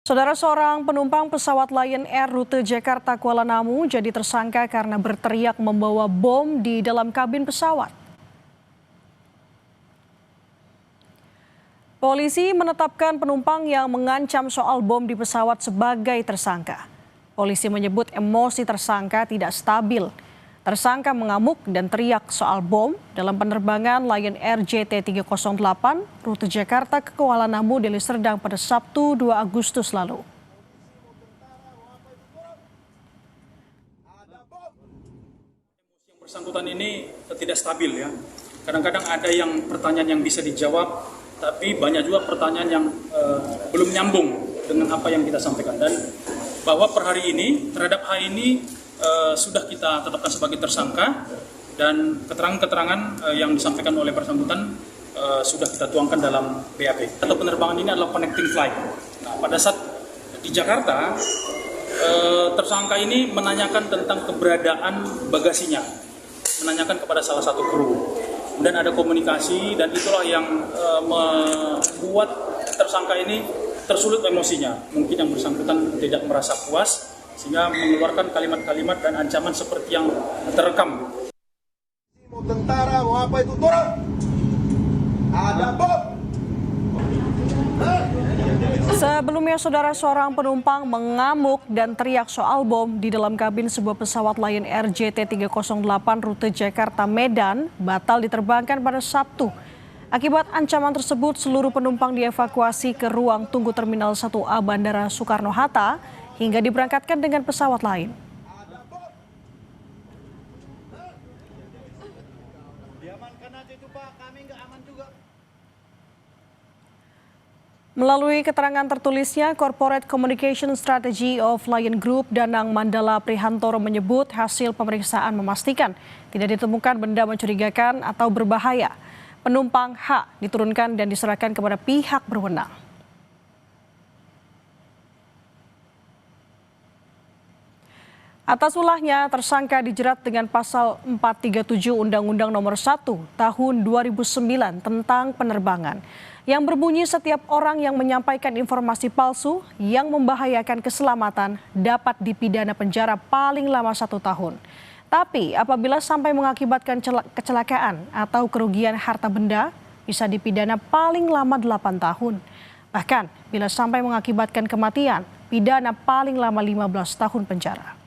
Saudara, seorang penumpang pesawat Lion Air rute Jakarta Kuala Namu jadi tersangka karena berteriak membawa bom di dalam kabin pesawat. Polisi menetapkan penumpang yang mengancam soal bom di pesawat sebagai tersangka. Polisi menyebut emosi tersangka tidak stabil. Tersangka mengamuk dan teriak soal bom dalam penerbangan Lion Air JT308 rute Jakarta ke Kuala Namu, Deli Serdang pada Sabtu 2 Agustus lalu. Yang bersangkutan ini tidak stabil ya. Kadang-kadang ada yang pertanyaan yang bisa dijawab, tapi banyak juga pertanyaan yang belum nyambung dengan apa yang kita sampaikan. Dan bahwa per hari ini terhadap hal ini sudah kita tetapkan sebagai tersangka, dan keterangan-keterangan yang disampaikan oleh bersangkutan sudah kita tuangkan dalam BAP. Atau penerbangan ini adalah connecting flight. Nah, pada saat di Jakarta, tersangka ini menanyakan tentang keberadaan bagasinya, menanyakan kepada salah satu kru. Kemudian ada komunikasi, dan itulah yang membuat tersangka ini tersulut emosinya. Mungkin yang bersangkutan tidak merasa puas, sehingga mengeluarkan kalimat-kalimat dan ancaman seperti yang terekam. Mau tentara, mau apa itu, turun! Ada bom! Sebelumnya, saudara, seorang penumpang mengamuk dan teriak soal bom di dalam kabin sebuah pesawat Lion Air JT308 rute Jakarta Medan batal diterbangkan pada Sabtu. Akibat ancaman tersebut, seluruh penumpang dievakuasi ke ruang tunggu Terminal 1A Bandara Soekarno-Hatta hingga diberangkatkan dengan pesawat lain. Melalui keterangan tertulisnya, Corporate Communication Strategy of Lion Group Danang Mandala Prihantoro menyebut hasil pemeriksaan memastikan tidak ditemukan benda mencurigakan atau berbahaya. Penumpang H diturunkan dan diserahkan kepada pihak berwenang. Atas ulahnya, tersangka dijerat dengan pasal 437 Undang-Undang Nomor 1 Tahun 2009 tentang penerbangan, yang berbunyi setiap orang yang menyampaikan informasi palsu yang membahayakan keselamatan dapat dipidana penjara paling lama 1 tahun. Tapi apabila sampai mengakibatkan kecelakaan atau kerugian harta benda, bisa dipidana paling lama 8 tahun. Bahkan bila sampai mengakibatkan kematian, pidana paling lama 15 tahun penjara.